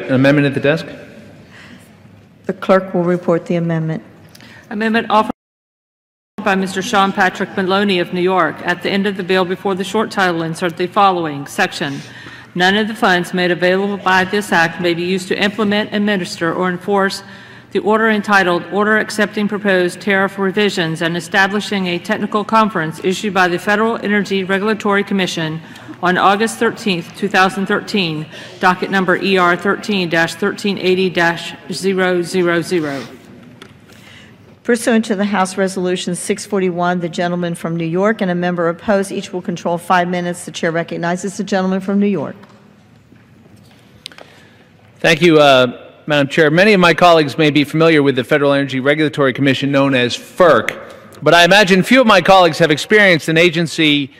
An amendment at the desk. The clerk will report the amendment. Amendment offered by Mr. Sean Patrick Maloney of New York. At the end of the bill, before the short title, insert the following section. None of the funds made available by this act may be used to implement, administer, or enforce the order entitled Order Accepting Proposed Tariff Revisions and Establishing a Technical Conference issued by the Federal Energy Regulatory Commission on August 13, 2013, docket number ER 13-1380-000. Pursuant to the House Resolution 641, the gentleman from New York and a member opposed, each will control 5 minutes. The chair recognizes the gentleman from New York. Thank you, Madam Chair. Many of my colleagues may be familiar with the Federal Energy Regulatory Commission, known as FERC, but I imagine few of my colleagues have experienced an agency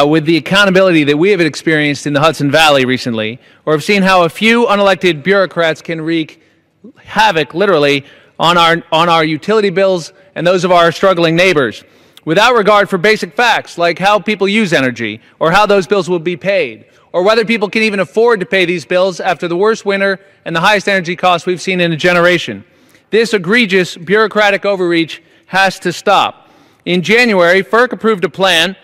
with the accountability that we have experienced in the Hudson Valley recently, or have seen how a few unelected bureaucrats can wreak havoc, literally, on our utility bills and those of our struggling neighbors, without regard for basic facts like how people use energy, or how those bills will be paid, or whether people can even afford to pay these bills after the worst winter and the highest energy costs we've seen in a generation. This egregious bureaucratic overreach has to stop. In January, FERC approved a plan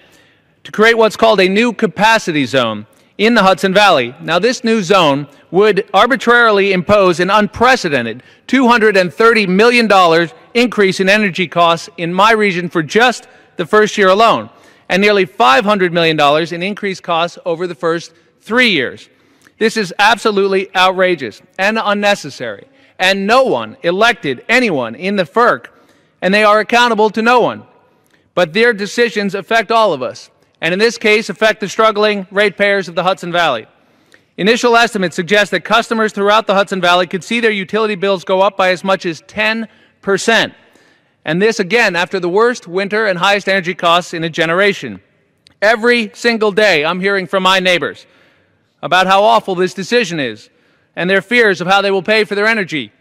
to create what's called a new capacity zone in the Hudson Valley. Now, this new zone would arbitrarily impose an unprecedented $230 million increase in energy costs in my region for just the first year alone, and nearly $500 million in increased costs over the first 3 years. This is absolutely outrageous and unnecessary, and no one elected anyone in the FERC, and they are accountable to no one. But their decisions affect all of us, and in this case affect the struggling ratepayers of the Hudson Valley. Initial estimates suggest that customers throughout the Hudson Valley could see their utility bills go up by as much as 10%. And this, again, after the worst winter and highest energy costs in a generation. Every single day, I'm hearing from my neighbors about how awful this decision is and their fears of how they will pay for their energy.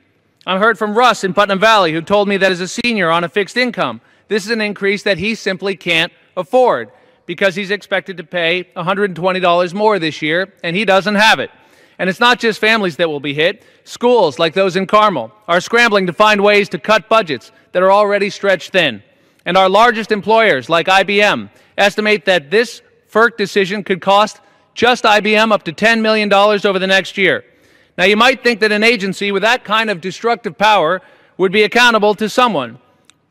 I heard from Russ in Putnam Valley, who told me that as a senior on a fixed income, this is an increase that he simply can't afford, because he's expected to pay $120 more this year, and he doesn't have it. And it's not just families that will be hit. Schools, like those in Carmel, are scrambling to find ways to cut budgets that are already stretched thin. And our largest employers, like IBM, estimate that this FERC decision could cost just IBM up to $10 million over the next year. Now, you might think that an agency with that kind of destructive power would be accountable to someone,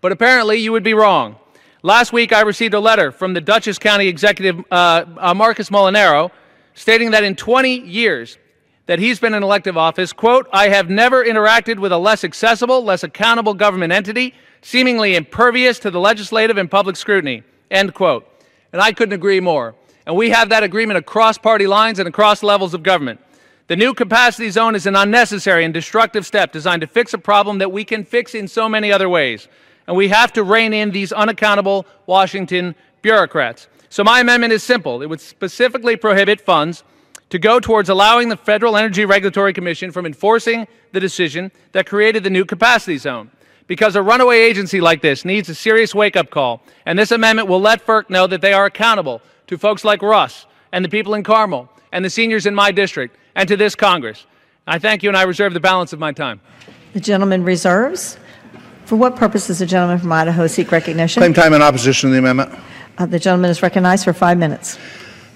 but apparently you would be wrong. Last week, I received a letter from the Dutchess County Executive, Marcus Molinaro, stating that in 20 years that he's been in elective office, quote, "I have never interacted with a less accessible, less accountable government entity, seemingly impervious to the legislative and public scrutiny," end quote. And I couldn't agree more. And we have that agreement across party lines and across levels of government. The new capacity zone is an unnecessary and destructive step designed to fix a problem that we can fix in so many other ways. And we have to rein in these unaccountable Washington bureaucrats. So my amendment is simple. It would specifically prohibit funds to go towards allowing the Federal Energy Regulatory Commission from enforcing the decision that created the new capacity zone. Because a runaway agency like this needs a serious wake-up call, and this amendment will let FERC know that they are accountable to folks like Russ and the people in Carmel and the seniors in my district and to this Congress. I thank you, and I reserve the balance of my time. The gentleman reserves. For what purpose does the gentleman from Idaho seek recognition? Claim time in opposition to the amendment. The gentleman is recognized for 5 minutes.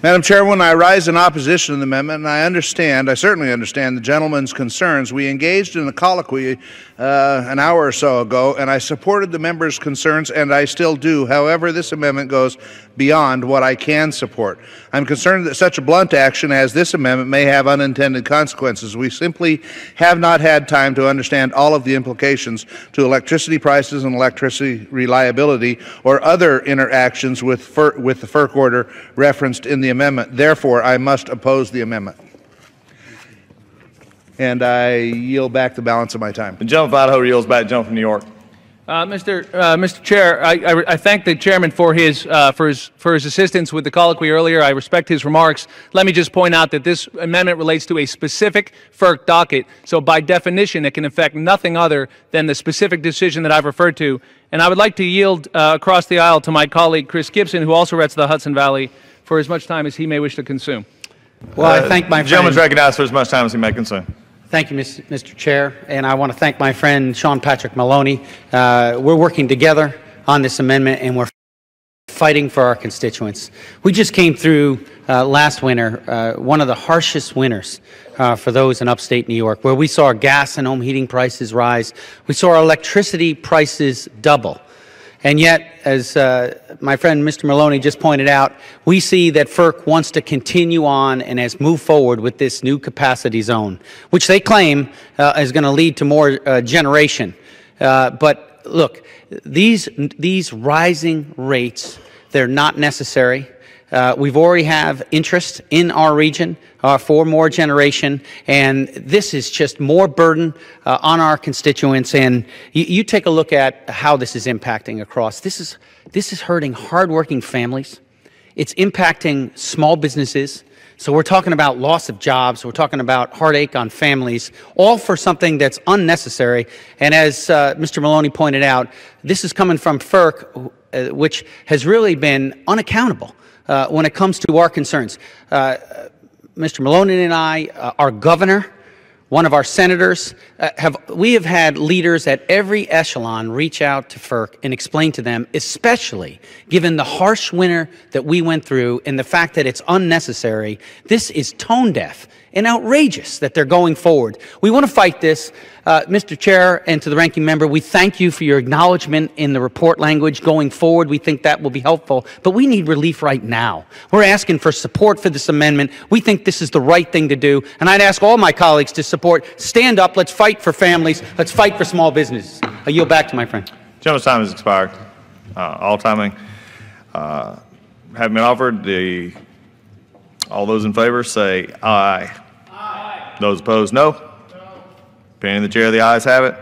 Madam Chairwoman, I rise in opposition to the amendment, and I certainly understand the gentleman's concerns. We engaged in a colloquy an hour or so ago, and I supported the member's concerns, and I still do. However, this amendment goes beyond what I can support. I'm concerned that such a blunt action as this amendment may have unintended consequences. We simply have not had time to understand all of the implications to electricity prices and electricity reliability or other interactions with the FERC order referenced in the amendment. Therefore, I must oppose the amendment. And I yield back the balance of my time. The gentleman from Idaho yields back. The gentleman from New York. Mr. Chair, I thank the chairman for his assistance with the colloquy earlier. I respect his remarks. Let me just point out that this amendment relates to a specific FERC docket, so by definition it can affect nothing other than the specific decision that I've referred to. And I would like to yield across the aisle to my colleague Chris Gibson, who also represents the Hudson Valley, for as much time as he may wish to consume. Well, I thank my friend. The gentleman is recognized for as much time as he may consume. Thank you, Mr. Chair, and I want to thank my friend Sean Patrick Maloney. We're working together on this amendment, and we're fighting for our constituents. We just came through last winter, one of the harshest winters for those in upstate New York, where we saw our gas and home heating prices rise. We saw our electricity prices double. And yet, as my friend Mr. Maloney just pointed out, we see that FERC wants to continue on and has moved forward with this new capacity zone, which they claim is going to lead to more generation. But look, these rising rates, they're not necessary. We've already have interest in our region for more generation, and this is just more burden on our constituents. And you take a look at how this is impacting across. This is hurting hardworking families. It's impacting small businesses. So we're talking about loss of jobs. We're talking about heartache on families, all for something that's unnecessary. And as Mr. Maloney pointed out, this is coming from FERC, which has really been unaccountable when it comes to our concerns. Mr. Maloney and I, our governor, one of our senators, we have had leaders at every echelon reach out to FERC and explain to them, especially given the harsh winter that we went through and the fact that it's unnecessary. This is tone deaf and outrageous that they're going forward. We want to fight this. Mr. Chair, and to the ranking member, we thank you for your acknowledgement in the report language going forward. We think that will be helpful, but we need relief right now. We're asking for support for this amendment. We think this is the right thing to do, and I'd ask all my colleagues to support. Stand up. Let's fight for families. Let's fight for small businesses. I yield back to my friend. Gentleman's time has expired. All timing have been offered. All those in favor say aye. Aye. Those opposed, no. Opinion of the chair, the ayes have it.